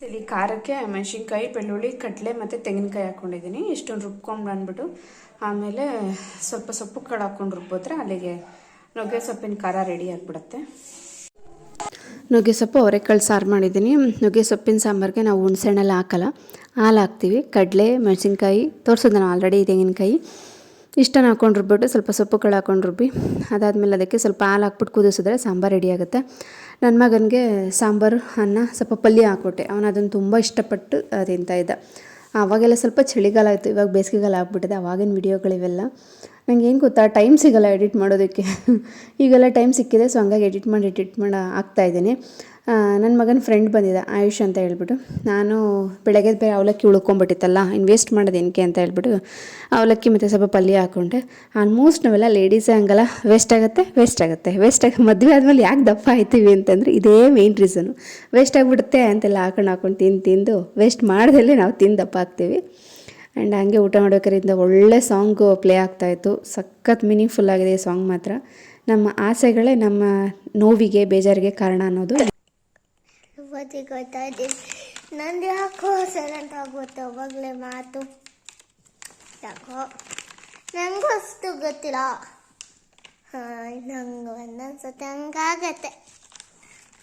ಇಲ್ಲಿ ಖಾರಕ್ಕೆ ಮೆಣಸಿನ್ಕಾಯಿ, ಬೆಳ್ಳುಳ್ಳಿ, ಕಡಲೆ ಮತ್ತು ತೆಂಗಿನಕಾಯಿ ಹಾಕ್ಕೊಂಡಿದ್ದೀನಿ. ಇಷ್ಟೊಂದು ರುಬ್ಕೊಂಡು ಬಂದ್ಬಿಟ್ಟು ಆಮೇಲೆ ಸ್ವಲ್ಪ ಸೊಪ್ಪು ಕಾಳು ಹಾಕ್ಕೊಂಡು ರುಬ್ಬಿದ್ರೆ ಅಲ್ಲಿಗೆ ನುಗ್ಗೆ ಸೊಪ್ಪಿನ ಖಾರ ರೆಡಿ ಆಗಿಬಿಡುತ್ತೆ. ನುಗ್ಗೆ ಸೊಪ್ಪು ಅವರೆಕಾಳು ಸಾರು ಮಾಡಿದ್ದೀನಿ. ನುಗ್ಗೆ ಸೊಪ್ಪಿನ ಸಾಂಬಾರಿಗೆ ನಾವು ಹುಣಸೆಹಣ್ಣೆಲ್ಲ ಹಾಕಲ್ಲ, ಹಾಲು ಹಾಕ್ತೀವಿ. ಕಡಲೆ, ಮೆಣಸಿನ್ಕಾಯಿ ತೋರಿಸಿದೆ ನಾನು ಆಲ್ರೆಡಿ, ತೆಂಗಿನಕಾಯಿ ಇಷ್ಟನ್ನು ಹಾಕ್ಕೊಂಡು ರುಬ್ಬಿಟ್ಟು ಸ್ವಲ್ಪ ಸೊಪ್ಪು ಕಾಳು ಹಾಕ್ಕೊಂಡು ರುಬ್ಬಿ ಅದಾದಮೇಲೆ ಅದಕ್ಕೆ ಸ್ವಲ್ಪ ಹಾಲು ಹಾಕ್ಬಿಟ್ಟು ಕುದಿಸಿದ್ರೆ ಸಾಂಬಾರು ರೆಡಿ ಆಗುತ್ತೆ. ನನ್ನ ಮಗನಿಗೆ ಸಾಂಬಾರು, ಅನ್ನ, ಸ್ವಲ್ಪ ಪಲ್ಯ ಹಾಕ್ಬಿಟ್ಟೆ. ಅವನು ಅದನ್ನು ತುಂಬ ಇಷ್ಟಪಟ್ಟು ತಿಂತಾ ಇದ್ದ. ಆವಾಗೆಲ್ಲ ಸ್ವಲ್ಪ ಚಳಿಗಾಲ ಆಯಿತು, ಇವಾಗ ಬೇಸಿಗೆಗಾಲ ಆಗ್ಬಿಟ್ಟಿದೆ. ಆವಾಗಿನ ವಿಡಿಯೋಗಳಿವೆಲ್ಲ ನನಗೆ ಏನು ಗೊತ್ತಾ, ಟೈಮ್ ಸಿಗೋಲ್ಲ ಎಡಿಟ್ ಮಾಡೋದಕ್ಕೆ. ಈಗೆಲ್ಲ ಟೈಮ್ ಸಿಕ್ಕಿದೆ, ಸೊ ಹಂಗಾಗಿ ಎಡಿಟ್ ಮಾಡಿ ಹಾಕ್ತಾಯಿದ್ದೀನಿ. ನನ್ನ ಮಗನ ಫ್ರೆಂಡ್ ಬಂದಿದ್ದ ಆಯುಷ್ ಅಂತ ಹೇಳ್ಬಿಟ್ಟು, ನಾನು ಬೆಳಗ್ಗೆ ಬೇರೆ ಅವಲಕ್ಕಿ ಉಳ್ಕೊಂಬಿಟ್ಟಿತ್ತಲ್ಲ, ಇನ್ನು ವೇಸ್ಟ್ ಮಾಡೋದೇನಕ್ಕೆ ಅಂತ ಹೇಳ್ಬಿಟ್ಟು ಅವಲಕ್ಕಿ ಮತ್ತು ಸ್ವಲ್ಪ ಪಲ್ಯ ಹಾಕ್ಕೊಂಡೆ. ಆಲ್ಮೋಸ್ಟ್ ನಾವೆಲ್ಲ ಲೇಡೀಸೇ ಹಂಗಲ್ಲ, ವೇಸ್ಟ್ ಆಗುತ್ತೆ. ಮದುವೆ ಆದಮೇಲೆ ಯಾಕೆ ದಪ್ಪ ಆಯ್ತೀವಿ ಅಂತಂದರೆ ಇದೇ ಮೇಯ್ನ್ ರೀಸನು. ವೇಸ್ಟ್ ಆಗಿಬಿಡುತ್ತೆ ಅಂತೆಲ್ಲ ಹಾಕೊಂಡು ತಿಂದು ವೇಸ್ಟ್ ಮಾಡ್ದಲ್ಲೇ ನಾವು ತಿಂದು ದಪ್ಪ ಆಗ್ತೀವಿ. ಆ್ಯಂಡ್ ಹಂಗೆ ಊಟ ಮಾಡ್ಬೇಕಾದ್ರಿಂದ ಒಳ್ಳೆ ಸಾಂಗು ಪ್ಲೇ ಆಗ್ತಾಯಿತ್ತು. ಸಖತ್ ಮೀನಿಂಗ್ಫುಲ್ ಆಗಿದೆ ಈ ಸಾಂಗ್ ಮಾತ್ರ. ನಮ್ಮ ಆಸೆಗಳೇ ನಮ್ಮ ನೋವಿಗೆ, ಬೇಜಾರಿಗೆ ಕಾರಣ ಅನ್ನೋದು ಗೊತ್ತಾ ಇದ್ದೀನಿ. ನಂದು ಯಾಕೋ ಸೈಲೆಂಟ್ ಆಗುತ್ತೆ ಅವಾಗಲೇ ಮಾತು, ಯಾಕೋ ನನಗೂ ಅಷ್ಟು ಗೊತ್ತಿಲ್ಲ. ನಂಗೆ ಒಂದೊಂದ್ಸತಿ ಹಂಗಾಗತ್ತೆ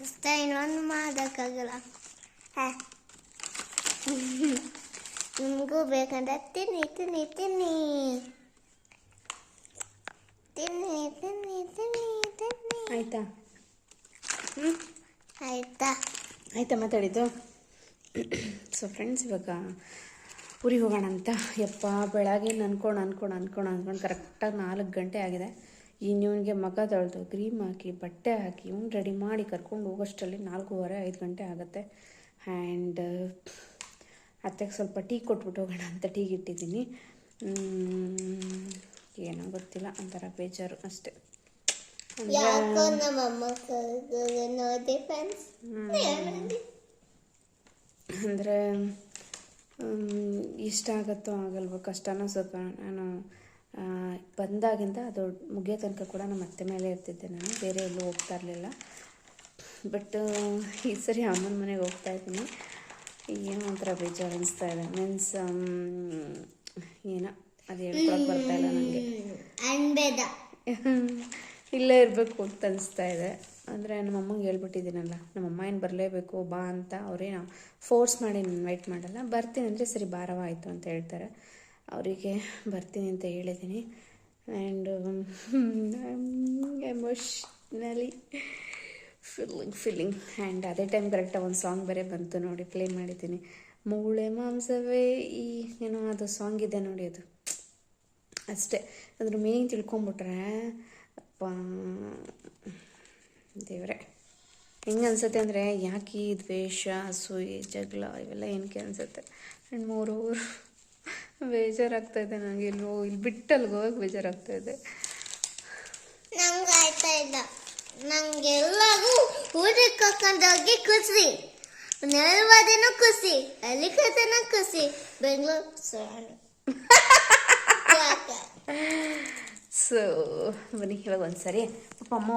ಅಷ್ಟೇ, ಇನ್ನೊಂದು ಮಾಡೋಕ್ಕಾಗಲ್ಲ. ನಿಮಗೂ ಬೇಕಂದ್ರೆ ತಿನ್ನಿ ತಿನ್ನಿ ತಿನ್ನಿ ತಿನ್ನಿ ತಿನ್ನಿ ತಿನ್ನಿ ತಿನ್ನಿ. ಆಯಿತಾ? ಆಯ್ತಾ ಮಾತಾಡಿದ್ದು. ಸೊ ಫ್ರೆಂಡ್ಸ್, ಇವಾಗ ಊರಿಗೆ ಹೋಗೋಣ ಅಂತ ಬೆಳಗ್ಗೆ ಅನ್ಕೊಂಡು ಕರೆಕ್ಟಾಗಿ 4 ಗಂಟೆ ಆಗಿದೆ. ಇನ್ನಿವನಿಗೆ ಮಗ ತೊಳೆದು ಕ್ರೀಮ್ ಹಾಕಿ ಬಟ್ಟೆ ಹಾಕಿ ಇವ್ನು ರೆಡಿ ಮಾಡಿ ಕರ್ಕೊಂಡು ಹೋಗೋಷ್ಟರಲ್ಲಿ 4:15-5 ಗಂಟೆ ಆಗುತ್ತೆ. ಆ್ಯಂಡ್ ಅತ್ತೆಗೆ ಸ್ವಲ್ಪ ಟೀ ಕೊಟ್ಬಿಟ್ಟು ಹೋಗೋಣ ಅಂತ ಟೀಗೆ ಇಟ್ಟಿದ್ದೀನಿ. ಏನೋ ಗೊತ್ತಿಲ್ಲ, ಒಂಥರ ಬೇಜಾರು ಅಷ್ಟೆ. ಅಂದರೆ ಇಷ್ಟ ಆಗುತ್ತೋ ಆಗಲ್ವೋ, ಕಷ್ಟನೋ ಸುಖ. ನಾನು ಬಂದಾಗಿಂದ ಅದು ಮುಗಿಯೋ ತನಕ ಕೂಡ ನಮ್ಮ ಅತ್ತೆ ಮೇಲೆ ಇರ್ತಿದ್ದೆ, ನಾನು ಬೇರೆ ಎಲ್ಲೂ ಹೋಗ್ತಾ ಇರಲಿಲ್ಲ. ಬಟ್ ಈ ಸರಿ ಅಮ್ಮನ ಮನೆಗೆ ಹೋಗ್ತಾ ಇದ್ದೀನಿ. ಏನೋ ಒಂಥರ ಬೇಜಾರು ಅನಿಸ್ತಾ ಇದೆ. ಮೀನ್ಸ್ ಏನೋ ಅದು ಹೇಳ್ಕೊಳಕ್ಕೆ ಬರ್ತಾಯಿಲ್ಲ ನನಗೆ. ಇಲ್ಲೇ ಇರಬೇಕು ಅಂತ ಅನಿಸ್ತಾ ಇದೆ. ಅಂದರೆ ನಮ್ಮಮ್ಮಂಗೆ ಹೇಳ್ಬಿಟ್ಟಿದ್ದೀನಲ್ಲ, ನಮ್ಮಮ್ಮ ಏನು ಬರಲೇಬೇಕು ಬಾ ಅಂತ. ಅವರೇನು ಫೋರ್ಸ್ ಮಾಡಿ ಇನ್ವೈಟ್ ಮಾಡಲ್ಲ. ಬರ್ತೀನಿ ಅಂದರೆ ಸರಿ ಬಾರವಾಯಿತು ಅಂತ ಹೇಳ್ತಾರೆ. ಅವರಿಗೆ ಬರ್ತೀನಿ ಅಂತ ಹೇಳಿದ್ದೀನಿ. And emotionally feeling. ಆ್ಯಂಡ್ ಅದೇ ಟೈಮ್ ಕರೆಕ್ಟಾಗಿ ಒಂದು ಸಾಂಗ್ ಬೇರೆ ಬಂತು ನೋಡಿ, ಪ್ಲೇ ಮಾಡಿದ್ದೀನಿ. ಮೂಳೆ ಮಾಂಸವೇ ಈ ಏನೋ ಅದು ಸಾಂಗ್ ಇದೆ ನೋಡಿ, ಅದು ಅಷ್ಟೇ. ಅದ್ರ ಮೀನಿಂಗ್ ತಿಳ್ಕೊಂಬಿಟ್ರೆ ಅಪ್ಪ ದೇವರೇ, ಹೆಂಗೆ ಅನಿಸುತ್ತೆ ಅಂದರೆ, ಯಾಕೆ ಈ ದ್ವೇಷ, ಅಸೂಯೆ, ಜಗಳ ಇವೆಲ್ಲ ಏನಕ್ಕೆ ಅನಿಸುತ್ತೆ. ಆ್ಯಂಡ್ ಮೂರೂರು ಬೇಜಾರಾಗ್ತಾಯಿದೆ ನನಗೆ. ಇಲ್ಲಿ ಬಿಟ್ಟು ಅಲ್ಲಿಗೆ ಹೋಗಕ್ಕೆ ಬೇಜಾರಾಗ್ತಾಯಿದೆ. ನಂಗೆ ಆಯ್ತಾ ಇಲ್ಲ, ನಂಗೆಲ್ಲರೂ ಊರಿಗೆ ಕರ್ಕೊಂಡೋಗಿ ಖುಷಿ, 4 ದಿನ ಖುಷಿ, ಅಲ್ಲಿ ಕತನ ಖುಷಿ, ಬೆಂಗಳೂರು. ಸೊ ಬನ್ನಿ ಇವಾಗ ಒಂದು ಸರಿ ಪಾಪ ಅಮ್ಮ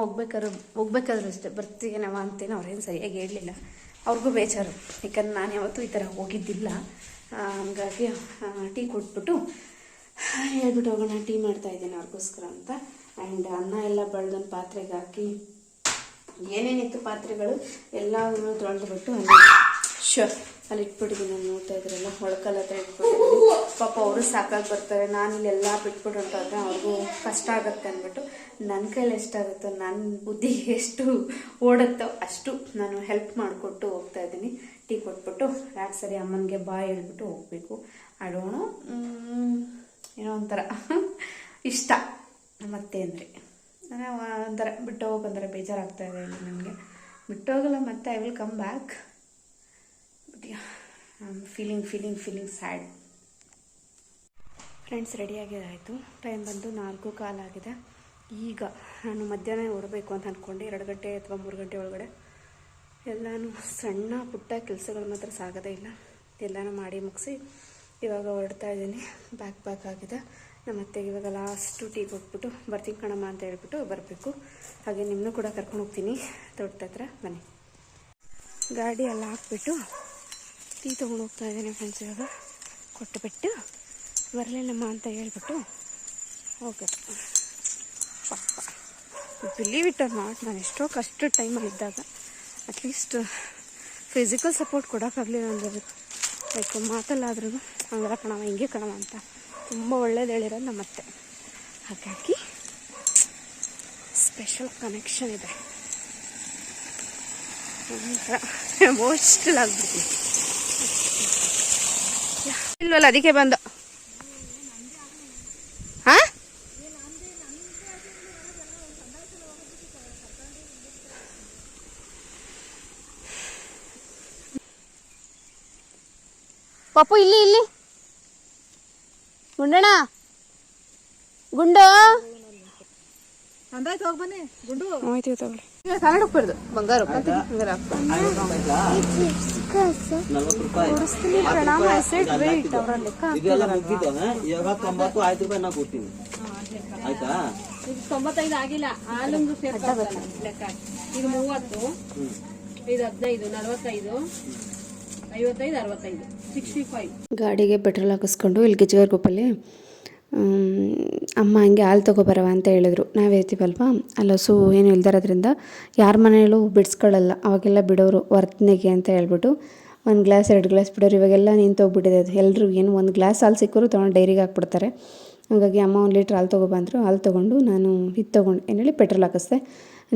ಹೋಗ್ಬೇಕಾದ್ರೂ ಅಷ್ಟೇ ಬರ್ತೀನವ ಅಂತೇನು ಅವ್ರೇನು ಸರಿಯಾಗಿ ಹೇಳಲಿಲ್ಲ. ಅವ್ರಿಗೂ ಬೇಜಾರು, ಯಾಕಂದ್ರೆ ನಾನು ಯಾವತ್ತೂ ಈ ಥರ ಹೋಗಿದ್ದಿಲ್ಲ. ಹಂಗಾಗಿ ಟೀ ಕೊಟ್ಬಿಟ್ಟು ಹೇಳ್ಬಿಟ್ಟು ಹೋಗೋಣ, ಟೀ ಮಾಡ್ತಾಯಿದ್ದೀನಿ ಅವ್ರಿಗೋಸ್ಕರ ಅಂತ. ಆ್ಯಂಡ್ ಅನ್ನ ಎಲ್ಲ ಬೆಳೆದೊಂದು ಪಾತ್ರೆಗೆ ಹಾಕಿ ಏನೇನಿತ್ತು ಪಾತ್ರೆಗಳು ಎಲ್ಲವನ್ನೂ ತೊಳೆದ್ಬಿಟ್ಟು ಅಲ್ಲಿ ಇಟ್ಬಿಟ್ಟಿದ್ದೀನಿ. ನಾನು ನೋಡ್ತಾ ಇದ್ರಲ್ಲ, ಒಳಕಲ್ಲ ಹತ್ರ ಇಟ್ಬಿಟ್ಟಿದ್ದೀನಿ. ಪಾಪ ಅವರು ಸಾಕಾಗಿ ಬರ್ತಾರೆ, ನಾನು ಇಲ್ಲೆಲ್ಲ ಬಿಟ್ಬಿಟ್ಟು ಹೊಂಟೋದ್ರೆ ಅವ್ರಿಗೂ ಕಷ್ಟ ಆಗುತ್ತೆ ಅಂದ್ಬಿಟ್ಟು ನನ್ನ ಕೈಲಿ ಎಷ್ಟಾಗುತ್ತೋ, ನನ್ನ ಬುದ್ಧಿ ಎಷ್ಟು ಓಡುತ್ತೋ ಅಷ್ಟು ನಾನು ಹೆಲ್ಪ್ ಮಾಡಿಕೊಟ್ಟು ಹೋಗ್ತಾ ಇದ್ದೀನಿ. ಟೀ ಕೊಟ್ಬಿಟ್ಟು ಯಾಕೆ ಸರಿ ಅಮ್ಮನಿಗೆ ಬಾಯ್ ಹೇಳ್ಬಿಟ್ಟು ಹೋಗಬೇಕು. ಅಡೋಣು ಏನೋ ಒಂಥರ ಇಷ್ಟ ಮತ್ತೆ ಅಂದರೆ ಒಂಥರ ಬಿಟ್ಟು ಹೋಗೋಂಥರ ಬೇಜಾರಾಗ್ತಾಯಿದೆ. ನನಗೆ ಬಿಟ್ಟು ಹೋಗಲ್ಲ, ಮತ್ತೆ I will come back. But feeling sad. Friends, ರೆಡಿಯಾಗಿದ್ದಾಯಿತು. ಟೈಮ್ ಬಂದು 4:15 ಆಗಿದೆ. ಈಗ ನಾನು ಮಧ್ಯಾಹ್ನ ಹೊರಬೇಕು ಅಂತ ಅಂದ್ಕೊಂಡೆ, 2 ಗಂಟೆ ಅಥವಾ 3 ಗಂಟೆ ಒಳಗಡೆ. ಎಲ್ಲನೂ ಸಣ್ಣ ಪುಟ್ಟ ಕೆಲಸಗಳು ಮಾತ್ರ ಸಾಗೋದೇ ಇಲ್ಲ. ಎಲ್ಲನೂ ಮಾಡಿ ಮುಗಿಸಿ ಇವಾಗ ಹೊರಡ್ತಾ ಇದ್ದೀನಿ. ಬ್ಯಾಕ್ ಆಗಿದೆ. ನಮ್ಮ ಅತ್ತೆಗೆ ಇವಾಗ ಲಾಸ್ಟು ಟೀ ಕೊಟ್ಬಿಟ್ಟು ಬರ್ತೀನಿ ಕಣಮ್ಮ ಅಂತ ಹೇಳ್ಬಿಟ್ಟು ಬರಬೇಕು. ಹಾಗೆ ನಿಮ್ಮನ್ನು ಕೂಡ ಕರ್ಕೊಂಡು ಹೋಗ್ತೀನಿ ತೋಟದ ಹತ್ರ. ಬನ್ನಿ. ಗಾಡಿ ಎಲ್ಲ ಹಾಕ್ಬಿಟ್ಟು ಟೀ ತೊಗೊಂಡು ಹೋಗ್ತಾ ಇದ್ದೀನಿ ಫ್ರೆಂಡ್ಸ್. ಇವಾಗ ಕೊಟ್ಟುಬಿಟ್ಟು ಬರಲಿಲ್ಲಮ್ಮ ಅಂತ ಹೇಳ್ಬಿಟ್ಟು ಹೋಗೋದು. ಪಾಪ ಬಿಲೀವ್ ಇಟ್ ಆರ್ ನಾಟ್, ನಾನು ಎಷ್ಟೋ ಕಷ್ಟ ಟೈಮಲ್ಲಿ ಇದ್ದಾಗ ಅಟ್ಲೀಸ್ಟ್ ಫಿಸಿಕಲ್ ಸಪೋರ್ಟ್ ಕೊಡೋಕ್ಕಾಗಲಿಲ್ಲ ಅಂದರೆ ಲೈಕ್ ಮಾತಲ್ಲಾದ್ರೂ ಹಂಗಲ್ಲ ಕಣವ ಹಿಂಗೆ ಕಣವ ಅಂತ ತುಂಬ ಒಳ್ಳೇದು ಹೇಳಿರೋದು ನಮ್ಮ ಅತ್ತೆ. ಹಾಗಾಗಿ ಸ್ಪೆಷಲ್ ಕನೆಕ್ಷನ್ ಇದೆ. ಒಂಥರ ಎಮೋಷ್ನಲ್ ಆಗ್ಬಿಡ್ತೀನಿ. ಇಲ್ವಲ್ಲ ಅದಕ್ಕೆ ಬಂದು. ಹಾಂ ಪಪ್ಪು ಇಲ್ಲಿ ಗುಂಡಣ್ಣ ಗುಂಡು ಅಂದಾಯ್ತು ಹೋಗಿ ಬನ್ನಿ ಗುಂಡು ಆಯ್ತು ತಗೊಳ್ಳಿ. ಕನ್ನಡ ಬರ್ದು ಬಂಗಾರ ಇದೆಲ್ಲ ಮುಗಿತು ಇವಾಗ 90 5 ರೂಪಾಯಿ ನಾ ಕೊಡ್ತೀನಿ ಆಯ್ತಾ. ಇದು 95 ಆಗಿಲ್ಲ, ಹಾಲೊಂದು ಲೆಕ್ಕ. ಇದು 30, ಇದು 15, 45, 55, 65, 65. ಗಾಡಿಗೆ ಪೆಟ್ರೋಲ್ ಹಾಕಿಸ್ಕೊಂಡು ಇಲ್ಲಿ ಗಿಜ್ಜಗರ್ಗೊಪ್ಪಲ್ಲಿ ಅಮ್ಮ ಹಂಗೆ ಹಾಲು ತೊಗೊಬರವ ಅಂತ ಹೇಳಿದ್ರು. ನಾವು ಇರ್ತೀವಲ್ವ ಅಲ್ಲಿ ಹಸು ಏನು ಇಲ್ದಿರೋದ್ರಿಂದ ಯಾರ ಮನೆಯಲ್ಲೂ ಬಿಡಿಸ್ಕೊಳ್ಳಲ್ಲ. ಅವಾಗೆಲ್ಲ ಬಿಡೋರು ವರ್ತನೆಗೆ ಅಂತ ಹೇಳ್ಬಿಟ್ಟು 1 ಗ್ಲಾಸ್ 2 ಗ್ಲಾಸ್ ಬಿಡೋರು. ಇವಾಗೆಲ್ಲ ನಿಂತೋಗ್ಬಿಟ್ಟಿದೆ ಅದು. ಎಲ್ಲರೂ ಏನು 1 ಗ್ಲಾಸ್ ಹಾಲು ಸಿಕ್ಕರು ತೊಗೊಂಡು ಡೈರಿಗೆ ಹಾಕ್ಬಿಡ್ತಾರೆ. ಹಾಗಾಗಿ ಅಮ್ಮ 1 ಲೀಟ್ರ್ ಹಾಲು ತೊಗೊಬಂದರು. ಹಾಲು ತೊಗೊಂಡು ನಾನು ಇದು ತೊಗೊಂಡು ಏನೇಳಿ ಪೆಟ್ರೋಲ್ ಹಾಕಿಸ್ದೆ.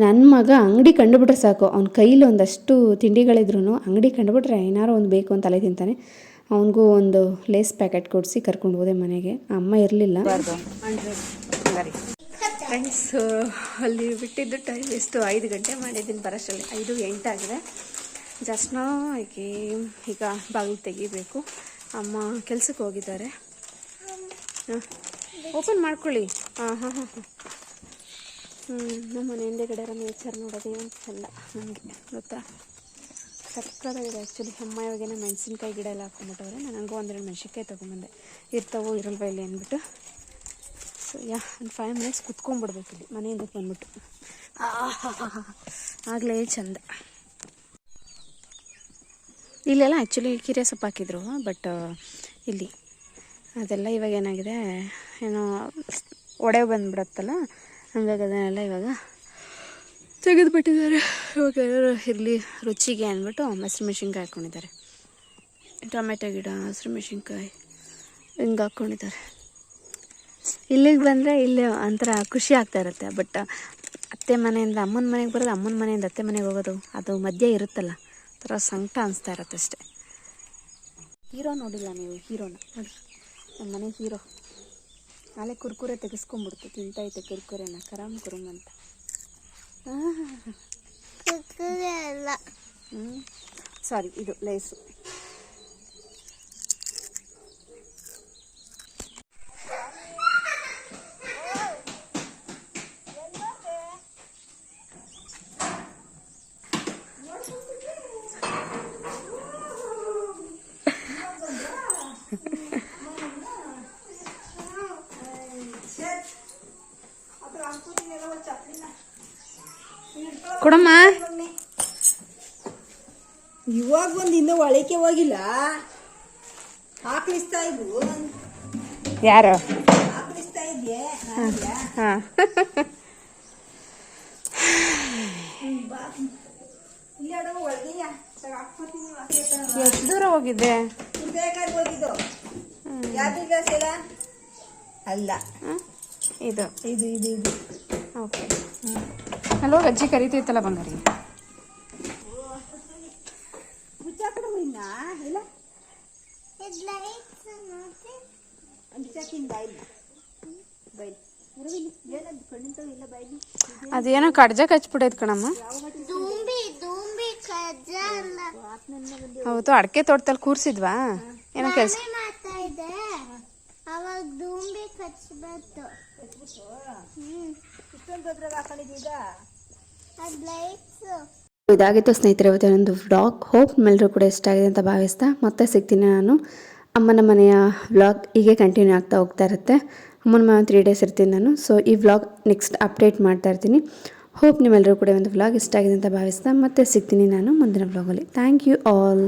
ನನ್ನ ಮಗ ಅಂಗಡಿ ಕಂಡುಬಿಟ್ರೆ ಸಾಕು, ಅವ್ನ ಕೈಲಿ ಒಂದಷ್ಟು ತಿಂಡಿಗಳಿದ್ರು ಅಂಗಡಿ ಕಂಡುಬಿಟ್ರೆ ಏನಾರು ಒಂದು ಬೇಕು ಅಂತ ತಲೆ ತಿಂತಾನೆ. ಅವನಿಗೂ ಒಂದು ಲೇಸ್ ಪ್ಯಾಕೆಟ್ ಕೊಡಿಸಿ ಕರ್ಕೊಂಡು ಹೋದೆ ಮನೆಗೆ. ಅಮ್ಮ ಇರಲಿಲ್ಲ. ಫ್ರೆಂಡ್ಸ್ ಅಲ್ಲಿ ಬಿಟ್ಟಿದ್ದು ಟೈಮ್ ಎಷ್ಟು 5 ಗಂಟೆ ಮಾಡಿದ್ದೀನಿ ಬರೋಷ್ಟರಲ್ಲಿ. 5:08 ಆಗಿದೆ. ಜಸ್ಟ್ ಈಗ ಬಾಗಿಲು ತೆಗಿಬೇಕು. ಅಮ್ಮ ಕೆಲ್ಸಕ್ಕೆ ಹೋಗಿದ್ದಾರೆ. ಓಪನ್ ಮಾಡ್ಕೊಳ್ಳಿ. ಹಾಂ ನಮ್ಮ ಮನೆ ಹಿಂದೆಗಡೆ ನೇಚರ್ ನೋಡೋದು ಏನು ಚೆಂದ ನನಗೆ ಗೊತ್ತಾ. ಸಕ್ಕತ್ತಾಗಿದೆ ಆ್ಯಕ್ಚುಲಿ. ಅಮ್ಮ ಇವಾಗೇನೋ ಮೆಣಸಿನ್ಕಾಯಿ ಗಿಡ ಎಲ್ಲ ಹಾಕೊಂಡ್ಬಿಟ್ಟವ್ರೆ. ನಾನು ಹಂಗೂ 1-2 ಮೆಣಸಿನ್ಕಾಯಿ ತೊಗೊಂಬಂದೆ. ಇರ್ತಾವೋ ಇರಲ್ವ ಇಲ್ಲಿ ಅಂದ್ಬಿಟ್ಟು. ಸೊ ಒಂದು 5 ಮಿನಿಟ್ಸ್ ಕುತ್ಕೊಂಡ್ಬಿಡ್ಬೇಕು ಇಲ್ಲಿ ಮನೆಯಿಂದ ಬಂದ್ಬಿಟ್ಟು. ಆಗಲೇ ಚಂದ. ಇಲ್ಲೆಲ್ಲ ಆ್ಯಕ್ಚುಲಿ ಕೀರೆ ಸೊಪ್ಪು ಹಾಕಿದ್ರು, ಬಟ್ ಇಲ್ಲಿ ಅದೆಲ್ಲ ಇವಾಗ ಏನಾಗಿದೆ ಏನೋ ಒಡೆ ಬಂದುಬಿಡತ್ತಲ್ಲ, ಹಂಗಾಗಿ ಅದನ್ನೆಲ್ಲ ಇವಾಗ ತೆಗೆದುಬಿಟ್ಟಿದ್ದಾರೆ. ಇವಾಗ ಎಲ್ಲರೂ ಇರಲಿ ರುಚಿಗೆ ಅಂದ್ಬಿಟ್ಟು ಹಸಿರು ಮೆಣಸಿನ್ಕಾಯಿ ಹಾಕ್ಕೊಂಡಿದ್ದಾರೆ. ಟೊಮೆಟೊ ಗಿಡ, ಹಸಿರು ಮೆಣಸಿನ್ಕಾಯಿ ಹಿಂಗೆ ಹಾಕ್ಕೊಂಡಿದ್ದಾರೆ. ಇಲ್ಲಿಗೆ ಬಂದರೆ ಇಲ್ಲಿ ಒಂಥರ ಖುಷಿ ಆಗ್ತಾ ಇರುತ್ತೆ. ಬಟ್ ಅತ್ತೆ ಮನೆಯಿಂದ ಅಮ್ಮನ ಮನೆಗೆ ಬರೋದು, ಅಮ್ಮನ ಮನೆಯಿಂದ ಅತ್ತೆ ಮನೆಗೆ ಹೋಗೋದು, ಅದು ಮಧ್ಯೆ ಇರುತ್ತಲ್ಲ, ಒಂಥರ ಸಂಕಟ ಅನಿಸ್ತಾ ಇರುತ್ತೆ ಅಷ್ಟೆ. ಹೀರೋ ನೋಡಿಲ್ಲ ನೀವು? ಹೀರೋನ ನೋಡಿ, ನಮ್ಮ ಮನೆ ಹೀರೋ. ನಾಳೆ ಕುರ್ಕುರೆ ತೆಗೆಸ್ಕೊಂಡ್ಬಿಡ್ತು, ತಿಂತೈತೆ ಕುರ್ಕುರೆನ ಕರಾಮ್ ಕುರುಮ್ ಅಂತ. ಅಲ್ಲ ಸಾರಿ, ಇದು ಲೇಸು. ಕೊಡಮ್ಮ. ಇವಾಗ ಬಂದು ಇನ್ನೂ ಒಳಕ್ಕೆ ಹೋಗಿಲ್ಲ. ಹಾಕ್ಲಿಸ್ತಾ ಇದ್ವು. ಯಾರು ಹಾಕ್ಲಿಸ್ತಾ ಇದ್ದೆ. ಹಾಂ ಎಷ್ಟು ದೂರ ಹೋಗಿದ್ದೆ? ಹೋಗಿದ್ದು ಯಾವ್ದು ಸೇಲ ಅಲ್ಲ, ಇದು ಇದು ಇದು ಇದು ಓಕೆ. ಹಲೋ, ಅಜ್ಜಿ ಕರಿತೈತಲ್ಲ ಬಂಗಾರಿ. ಮುಚ್ಚಾಕಡ ಇಲ್ಲ ಅದೇನೋ ಕಡ್ಜ ಕಚ್ಬಿಟ್ಟೈತೆ ಕಣಮ್ಮ. ಹೌದು, ಅಡಿಕೆ ತೋಟದಲ್ಲಿ ಕೂರ್ಸಿದ್ವಾ ಏನೋ ಕೆಲಸ. ಇದಾಗಿತ್ತು ಸ್ನೇಹಿತರೆ ಇವತ್ತು ಒಂದು ವ್ಲಾಗ್. ಹೋಪ್ ನಿಮ್ಮೆಲ್ಲರೂ ಕೂಡ ಇಷ್ಟ ಆಗಿದೆ ಅಂತ ಭಾವಿಸ್ತಾ ಮತ್ತೆ ಸಿಗ್ತೀನಿ ನಾನು ಅಮ್ಮನ ಮನೆಯ ವ್ಲಾಗ್ ಹೀಗೆ ಕಂಟಿನ್ಯೂ ಆಗ್ತಾ ಹೋಗ್ತಾ ಇರುತ್ತೆ. ಅಮ್ಮನ ಮನೆ 3 ಡೇಸ್ ಇರ್ತೀನಿ ನಾನು. ಸೊ ಈ ವ್ಲಾಗ್ ನೆಕ್ಸ್ಟ್ ಅಪ್ಡೇಟ್ ಮಾಡ್ತಾ ಇರ್ತೀನಿ. ಹೋಪ್ ನಿಮ್ಮೆಲ್ಲರೂ ಕೂಡ ಒಂದು ವ್ಲಾಗ್ ಇಷ್ಟ ಆಗಿದೆ ಅಂತ ಭಾವಿಸ್ತಾ ಮತ್ತೆ ಸಿಗ್ತೀನಿ ನಾನು ಮುಂದಿನ ವ್ಲಾಗಲ್ಲಿ. Thank you all.